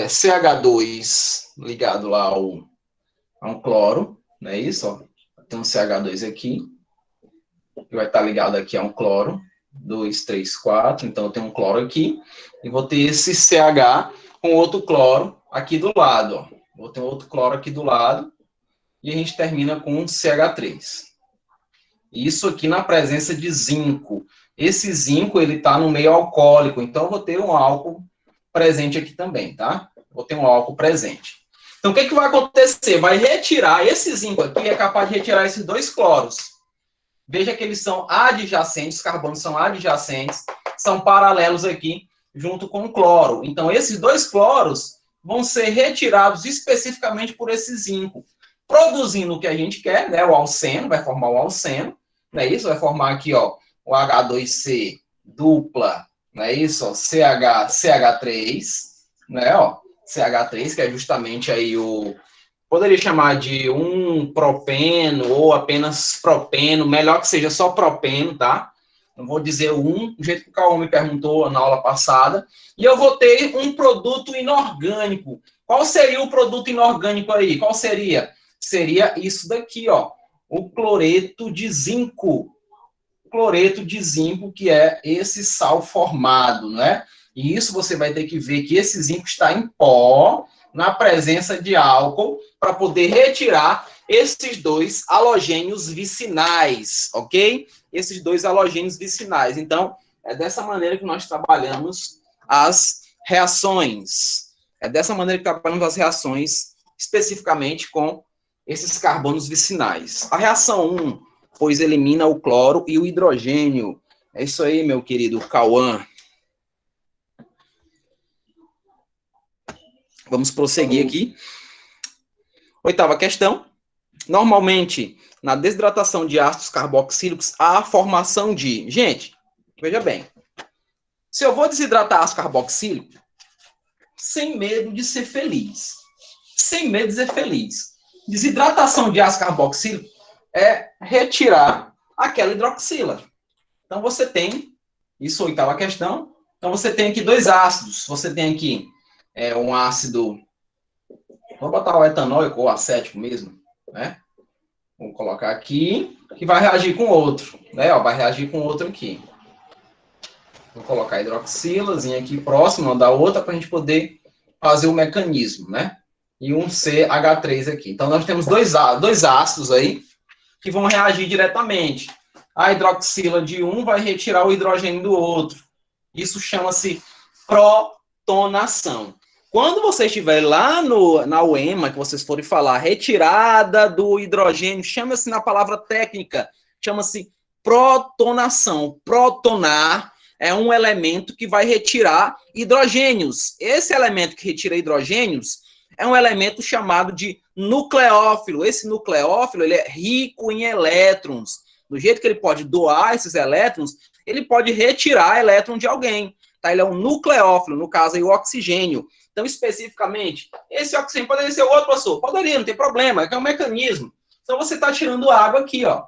CH2 ligado lá a um cloro, não é isso? Ó. Tem um CH2 aqui, que vai estar ligado aqui a um cloro. 2, 3, 4. Então, eu tenho um cloro aqui. E vou ter esse CH com outro cloro aqui do lado. Ó. Vou ter outro cloro aqui do lado. E a gente termina com um CH3. Isso aqui na presença de zinco. Esse zinco, ele está no meio alcoólico. Então, eu vou ter um álcool presente aqui também, tá? Vou ter um álcool presente. Então, o que vai acontecer? Vai retirar esse zinco aqui, é capaz de retirar esses dois cloros. Veja que eles são adjacentes, os carbonos são adjacentes, são paralelos aqui, junto com o cloro. Então, esses dois cloros vão ser retirados especificamente por esse zinco, produzindo o que a gente quer, né? O alceno, vai formar o alceno, não é isso? Vai formar aqui, ó, o H2C dupla, não é isso? Ó, CH3, né? Ó, CH3, que é justamente aí poderia chamar de um propeno ou apenas propeno, melhor que seja só propeno, tá? Não vou dizer do jeito que o Cauã me perguntou na aula passada. E eu vou ter um produto inorgânico. Qual seria o produto inorgânico aí? Qual seria? Seria isso daqui, ó. O cloreto de zinco. Cloreto de zinco, que é esse sal formado, né? E isso você vai ter que ver que esse zinco está em pó, na presença de álcool para poder retirar esses dois halogênios vicinais, ok? Esses dois halogênios vicinais. Então, é dessa maneira que nós trabalhamos as reações. É dessa maneira que trabalhamos as reações, especificamente com esses carbonos vicinais. A reação 1, pois elimina o cloro e o hidrogênio. É isso aí, meu querido Cauã. Vamos prosseguir aqui. 8ª questão. Normalmente, na desidratação de ácidos carboxílicos, há a formação de... Gente, veja bem. Se eu vou desidratar ácido carboxílico, sem medo de ser feliz. Sem medo de ser feliz. Desidratação de ácido carboxílico é retirar aquela hidroxila. Então, você tem... Isso, 8ª questão. Então, você tem aqui dois ácidos. Você tem aqui um ácido... Vou botar o etanóico ou acético mesmo, né? Vou colocar aqui, que vai reagir com outro, né? Ó, vai reagir com outro aqui. Vou colocar a hidroxilazinha aqui próxima da outra para a gente poder fazer o mecanismo, né? E um CH3 aqui. Então, nós temos dois ácidos aí que vão reagir diretamente. A hidroxila de um vai retirar o hidrogênio do outro. Isso chama-se protonação. Quando você estiver lá na UEMA, que vocês forem falar retirada do hidrogênio, chama-se na palavra técnica, chama-se protonação. Protonar é um elemento que vai retirar hidrogênios. Esse elemento que retira hidrogênios é um elemento chamado de nucleófilo. Esse nucleófilo ele é rico em elétrons. Do jeito que ele pode doar esses elétrons, ele pode retirar elétron de alguém. Tá? Ele é um nucleófilo, no caso aí o oxigênio. Então, especificamente, esse oxigênio poderia ser outro, professor? Poderia, não tem problema, é um mecanismo. Então, você está tirando água aqui, ó.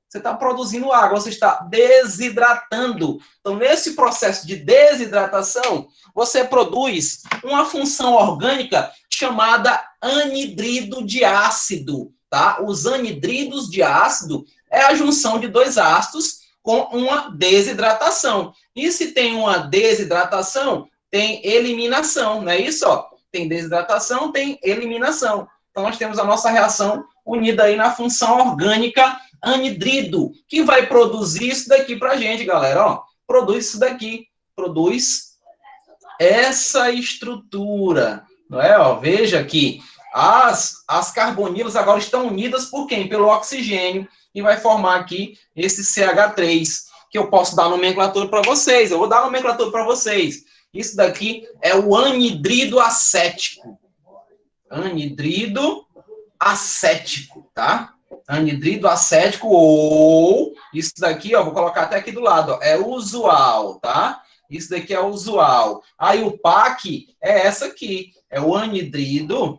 Você está produzindo água, você está desidratando. Então, nesse processo de desidratação, você produz uma função orgânica chamada anidrido de ácido, tá? Os anidridos de ácido é a junção de dois ácidos com uma desidratação. E se tem uma desidratação, tem eliminação, não é isso? Ó? Tem desidratação, tem eliminação. Então, nós temos a nossa reação unida aí na função orgânica anidrido, que vai produzir isso daqui pra gente, galera. Ó, produz isso daqui, produz essa estrutura, não é? Ó, veja que as carbonilas agora estão unidas por quem? Pelo oxigênio, e vai formar aqui esse CH3, que eu posso dar nomenclatura para vocês. Eu vou dar nomenclatura para vocês. Isso daqui é o anidrido acético. Anidrido acético, tá? Anidrido acético ou... Isso daqui, ó, vou colocar até aqui do lado, ó, é usual, tá? Isso daqui é usual. Aí o PAC é essa aqui. É o anidrido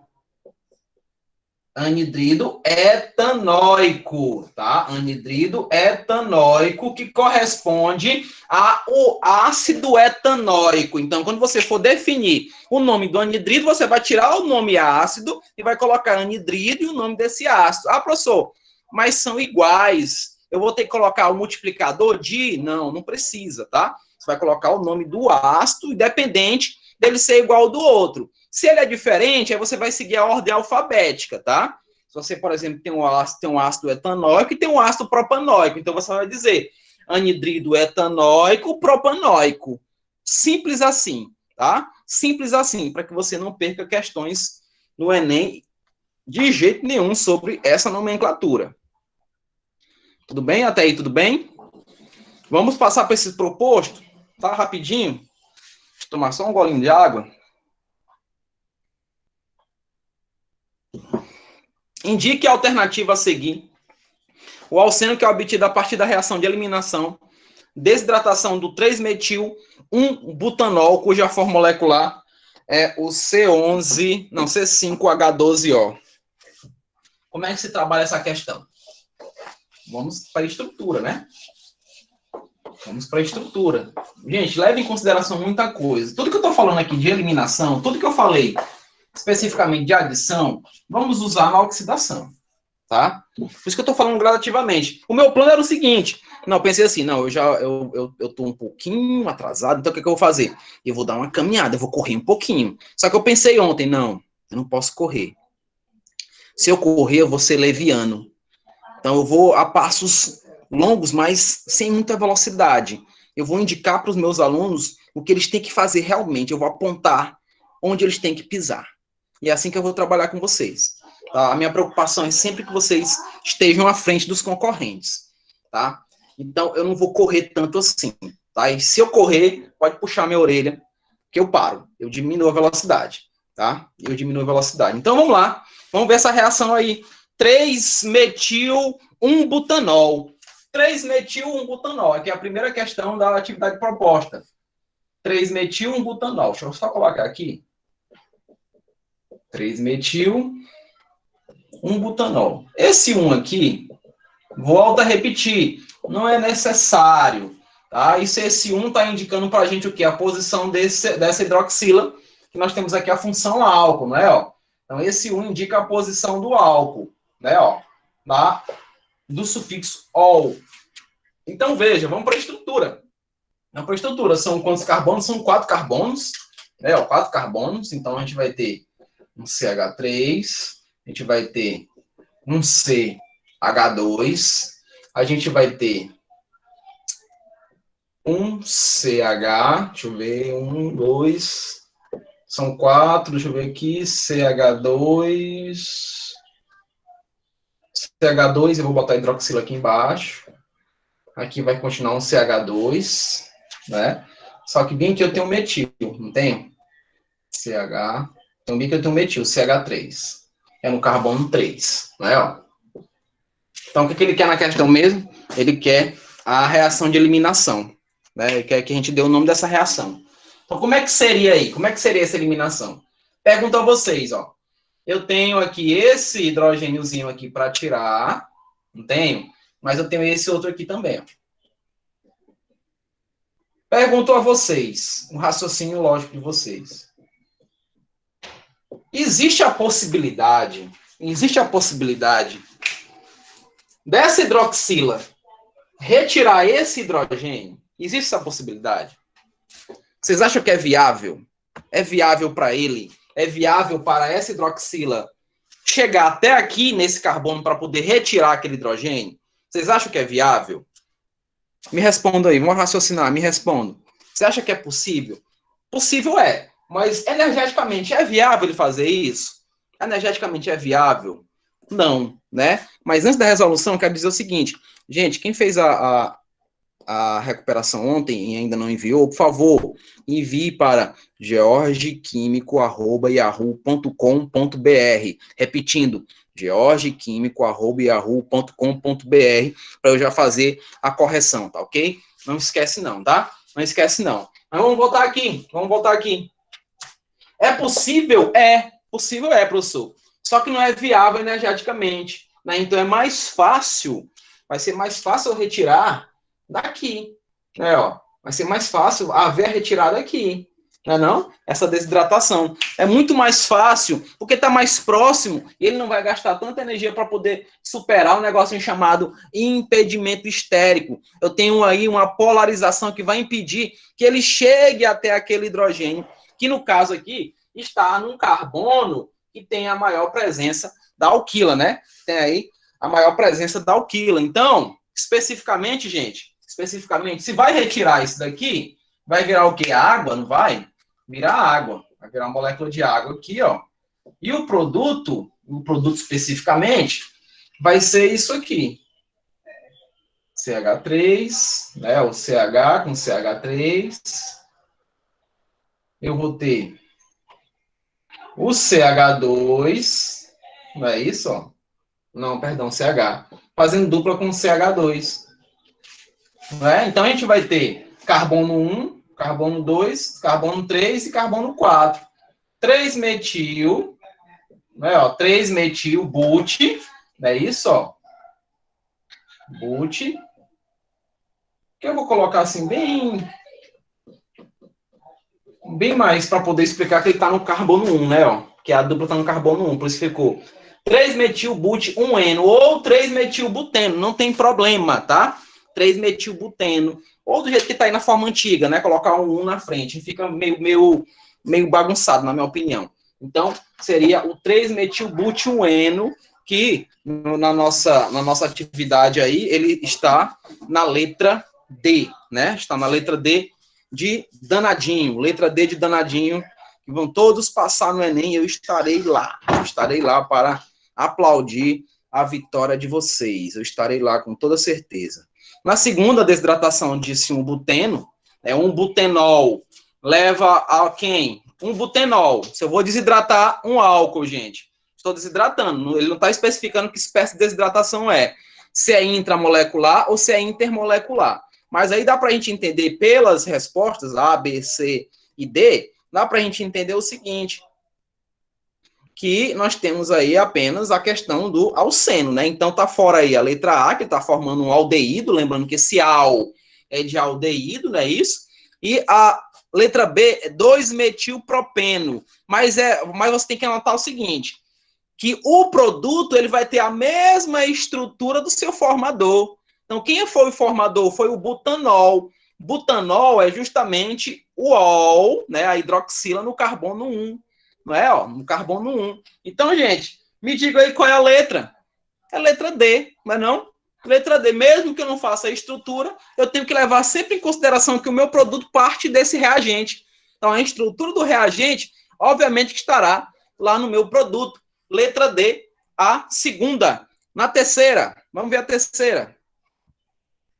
etanóico, tá? Anidrido etanóico, que corresponde ao ácido etanóico. Então, quando você for definir o nome do anidrido, você vai tirar o nome ácido e vai colocar anidrido e o nome desse ácido. Ah, professor, mas são iguais. Eu vou ter que colocar o multiplicador de... Não, não precisa, tá? Você vai colocar o nome do ácido, independente dele ser igual ao do outro. Se ele é diferente, aí você vai seguir a ordem alfabética, tá? Se você, por exemplo, tem um ácido etanóico e tem um ácido propanóico, então você vai dizer anidrido etanóico, propanóico. Simples assim, tá? Simples assim, para que você não perca questões no Enem de jeito nenhum sobre essa nomenclatura. Tudo bem? Até aí, tudo bem? Vamos passar para esse proposto, tá? Rapidinho. Deixa eu tomar só um golinho de água. Indique a alternativa a seguir. O alceno que é obtido a partir da reação de eliminação, desidratação do 3-metil-1-butanol, cuja forma molecular é o C5H12O. Como é que se trabalha essa questão? Vamos para a estrutura, né? Vamos para a estrutura. Gente, leve em consideração muita coisa. Tudo que eu estou falando aqui de eliminação, tudo que eu falei especificamente de adição, vamos usar na oxidação, tá? Por isso que eu estou falando gradativamente. O meu plano era o seguinte, não, eu pensei assim, não, eu estou um pouquinho atrasado, então o que eu vou fazer? Eu vou dar uma caminhada, eu vou correr um pouquinho. Só que eu pensei ontem, não, Eu não posso correr. Se eu correr, eu vou ser leviano. Então, eu vou a passos longos, mas sem muita velocidade. Eu vou indicar para os meus alunos o que eles têm que fazer realmente. Eu vou apontar onde eles têm que pisar. E é assim que eu vou trabalhar com vocês. Tá? A minha preocupação é sempre que vocês estejam à frente dos concorrentes. Tá? Então, eu não vou correr tanto assim. Tá? E se eu correr, pode puxar minha orelha, que eu paro. Eu diminuo a velocidade. Tá? Eu diminuo a velocidade. Então, vamos lá. Vamos ver essa reação aí. 3-metil-1-butanol. 3-metil-1-butanol. Aqui é a primeira questão da atividade proposta. 3-metil-1-butanol. Deixa eu só colocar aqui. 3-metil-1-butanol. Esse 1 aqui, volta a repetir, não é necessário. Tá? Esse 1 está indicando para a gente o quê? A posição dessa hidroxila, que nós temos aqui a função álcool, não é? Ó? Então, esse 1 indica a posição do álcool, né? Ó, do sufixo ol. Então, veja, vamos para a estrutura. Vamos para a estrutura. São quantos carbonos? São 4 carbonos. Né? Ó, 4 carbonos. Então, a gente vai ter um CH3, a gente vai ter um CH2, a gente vai ter um CH, deixa eu ver, 1, 2, são 4, deixa eu ver aqui, CH2, eu vou botar hidroxila aqui embaixo, aqui vai continuar um CH2, né? Só que bem que eu tenho metil, não tenho? CH, então bem que eu tenho metil, CH3, é no carbono 3, né? Ó. Então, o que ele quer na questão mesmo? Ele quer a reação de eliminação, né? Ele quer que a gente dê o nome dessa reação. Então, como é que seria aí? Como é que seria essa eliminação? Pergunto a vocês, ó. Eu tenho aqui esse hidrogêniozinho aqui para tirar, não tenho? Mas eu tenho esse outro aqui também, ó. Pergunto a vocês, um raciocínio lógico de vocês. Existe a possibilidade dessa hidroxila retirar esse hidrogênio? Existe essa possibilidade? Vocês acham que é viável? É viável para ele? É viável para essa hidroxila chegar até aqui nesse carbono para poder retirar aquele hidrogênio? Vocês acham que é viável? Me respondam aí, vamos raciocinar, me respondam. Você acha que é possível? Possível é, mas energeticamente é viável ele fazer isso? Energeticamente é viável? Não, né? Mas antes da resolução, eu quero dizer o seguinte, gente, quem fez a recuperação ontem e ainda não enviou, por favor, envie para georgequimico@yahoo.com.br. Repetindo, georgequimico@yahoo.com.br, para eu já fazer a correção, tá ok? Não esquece não, tá? Não esquece não. Mas vamos voltar aqui, É possível? Possível é, professor. Só que não é viável energeticamente, né? Então é mais fácil, vai ser mais fácil eu retirar daqui, né, ó. Vai ser mais fácil haver a retirada aqui, não é não? Essa desidratação. É muito mais fácil, porque está mais próximo, e ele não vai gastar tanta energia para poder superar um negócio chamado impedimento estérico. Eu tenho aí uma polarização que vai impedir que ele chegue até aquele hidrogênio, que no caso aqui está num carbono que tem a maior presença da alquila, né? Tem aí a maior presença da alquila. Então, especificamente, gente, se vai retirar isso daqui, vai virar o quê? Água, não vai? Virar água. Vai virar uma molécula de água aqui, ó. E o produto especificamente, vai ser isso aqui. CH3, né? O CH com CH3. Eu vou ter o CH2, não é isso, ó? Não, perdão, CH. Fazendo dupla com CH2. Né? Então, a gente vai ter carbono 1, carbono 2, carbono 3 e carbono 4. 3-metil, né, ó, 3-metil, but, não é isso, ó? But, que eu vou colocar assim bem mais para poder explicar que ele está no carbono 1, né, ó? Que a dupla está no carbono 1, por isso ficou 3-metil-but-1-eno ou 3-metil-buteno, não tem problema, tá? 3-metil-buteno, ou do jeito que está aí na forma antiga, né? Colocar um 1 na frente, fica meio bagunçado, na minha opinião. Então, seria o 3-metilbutioneno, que na nossa atividade aí, ele está na letra D, né? Está na letra D de danadinho, letra D de danadinho, que vão todos passar no Enem, eu estarei lá para aplaudir a vitória de vocês, eu estarei lá com toda certeza. Na segunda desidratação de 1-buteno, um butenol leva a quem? Um butenol. Se eu vou desidratar um álcool, gente, estou desidratando. Ele não está especificando que espécie de desidratação é. Se é intramolecular ou se é intermolecular. Mas aí dá para a gente entender pelas respostas A, B, C e D, dá para a gente entender o seguinte, que nós temos aí apenas a questão do alceno, né? Então tá fora aí a letra A, que está formando um aldeído, lembrando que esse al é de aldeído, não é isso? E a letra B é 2-metilpropeno. Mas você tem que anotar o seguinte, que o produto ele vai ter a mesma estrutura do seu formador. Então, quem foi o formador? Foi o butanol. Butanol é justamente o ol, né, a hidroxila no carbono 1. Não é? Ó, no carbono 1. Então, gente, me diga aí qual é a letra. É a letra D, não é não? Letra D. Mesmo que eu não faça a estrutura, eu tenho que levar sempre em consideração que o meu produto parte desse reagente. Então, a estrutura do reagente, obviamente, que estará lá no meu produto. Letra D, a segunda. Na terceira, vamos ver a terceira.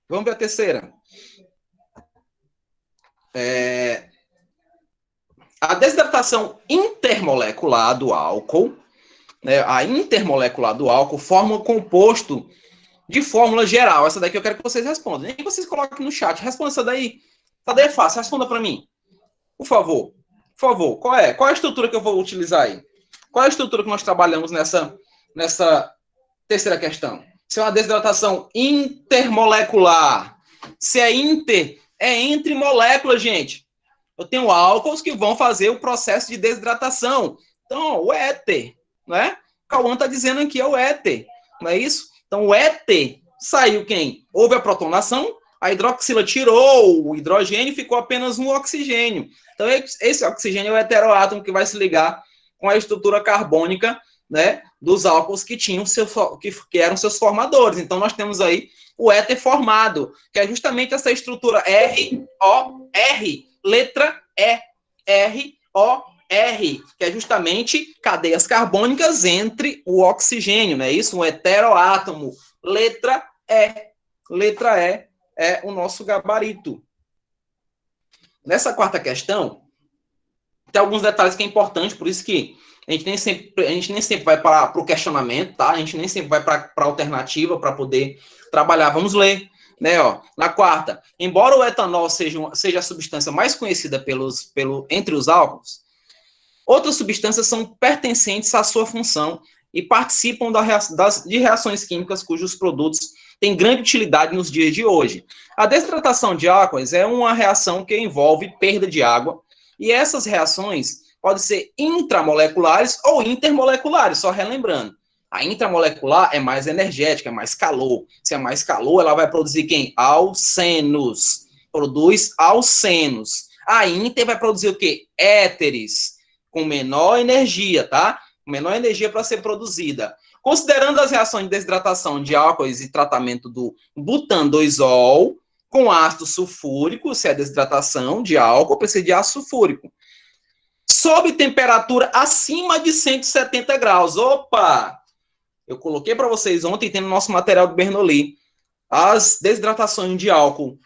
Vamos ver a terceira. A desidratação intermolecular do álcool, né, a intermolecular do álcool forma um composto de fórmula geral. Essa daqui eu quero que vocês respondam. Nem que vocês coloquem no chat. Responda essa daí. Essa daí é fácil. Responda para mim. Por favor. Por favor. Qual é a estrutura que eu vou utilizar aí? Qual é a estrutura que nós trabalhamos nessa terceira questão? Se é uma desidratação intermolecular. Se é inter, é entre moléculas, gente. Eu tenho álcools que vão fazer o processo de desidratação. Então, o éter, não é? O Cauã está dizendo aqui é o éter, não é isso? Então, o éter saiu quem? Houve a protonação, a hidroxila tirou o hidrogênio e ficou apenas um oxigênio. Então, esse oxigênio é o heteroátomo que vai se ligar com a estrutura carbônica, né, dos álcools que tinham que eram seus formadores. Então, nós temos aí o éter formado, que é justamente essa estrutura R-O-R, letra E, R-O-R, que é justamente cadeias carbônicas entre o oxigênio, não é isso? Um heteroátomo, letra E. Letra E é o nosso gabarito. Nessa quarta questão, tem alguns detalhes que é importante, por isso que a gente nem sempre vai para o questionamento, tá? A gente nem sempre vai para a alternativa para poder trabalhar. Vamos ler, né? Ó, na quarta, embora o etanol seja a substância mais conhecida entre os álcools, outras substâncias são pertencentes à sua função e participam de reações químicas cujos produtos têm grande utilidade nos dias de hoje. A desidratação de álcoois é uma reação que envolve perda de água, e essas reações podem ser intramoleculares ou intermoleculares, só relembrando. A intramolecular é mais energética, é mais calor. Se é mais calor, ela vai produzir quem? Alcenos. Produz alcenos. A inter vai produzir o quê? Éteres, com menor energia, tá? Menor energia para ser produzida. Considerando as reações de desidratação de álcoois e tratamento do butan-2-ol com ácido sulfúrico, se é desidratação de álcool, precisa de ácido sulfúrico, sob temperatura acima de 170 graus. Opa! Eu coloquei para vocês ontem, tem no nosso material do Bernoulli, as desidratações de álcool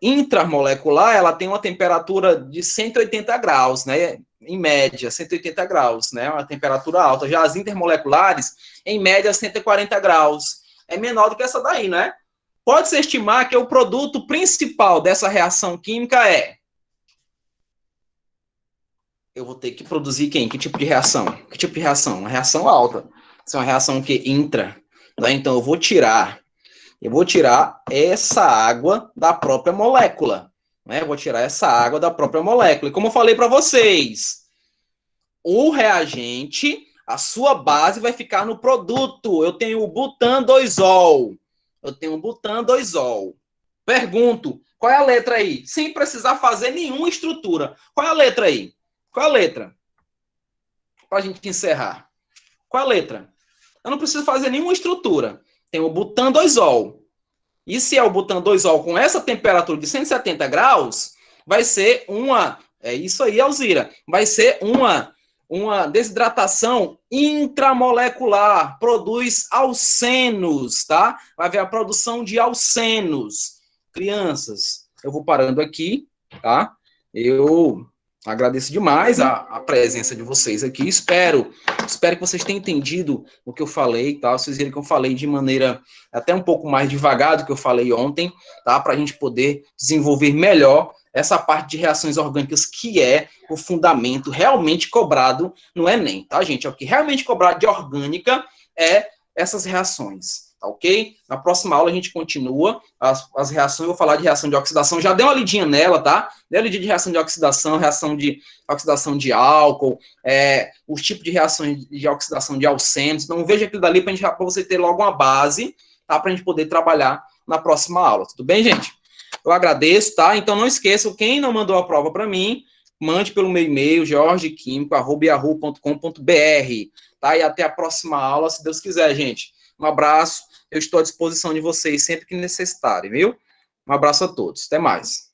intramolecular, ela tem uma temperatura de 180 graus, né? Em média, 180 graus, né? Uma temperatura alta. Já as intermoleculares, em média, 140 graus. É menor do que essa daí, né? Pode-se estimar que o produto principal dessa reação química é... Eu vou ter que produzir quem? Que tipo de reação? Que tipo de reação? Uma reação alta. Isso é uma reação que intra. Né? Então, eu vou tirar essa água da própria molécula. Né? Eu vou tirar essa água da própria molécula. E como eu falei para vocês, o reagente, a sua base vai ficar no produto. Eu tenho o butan-2-ol. Pergunto, qual é a letra aí? Sem precisar fazer nenhuma estrutura. Qual é a letra aí? Qual é a letra? para a gente encerrar. Qual a letra? Eu não preciso fazer nenhuma estrutura. Tem o butan-2-ol. E se é o butan-2-ol com essa temperatura de 170 graus, vai ser uma... É isso aí, Alzira. Vai ser uma desidratação intramolecular. Produz alcenos, tá? Vai haver a produção de alcenos. Crianças, eu vou parando aqui, tá? Eu agradeço demais a presença de vocês aqui. Espero que vocês tenham entendido o que eu falei, tá? Vocês viram que eu falei de maneira até um pouco mais devagar do que eu falei ontem, tá? Para a gente poder desenvolver melhor essa parte de reações orgânicas, que é o fundamento realmente cobrado no Enem, tá, gente? É o que realmente cobrado de orgânica é essas reações. Tá ok? Na próxima aula a gente continua as reações, eu vou falar de reação de oxidação, já dei uma lidinha nela, tá? Dei uma lidinha de reação de oxidação de álcool, os tipos de reações de oxidação de alcenos, então veja aquilo dali para você ter logo uma base, tá? Para a gente poder trabalhar na próxima aula, tudo bem, gente? Eu agradeço, tá? Então não esqueçam, quem não mandou a prova para mim, mande pelo meu e-mail, jorgequimico@yahoo.com.br, tá? E até a próxima aula, se Deus quiser, gente. Um abraço, eu estou à disposição de vocês sempre que necessitarem, viu? Um abraço a todos, até mais.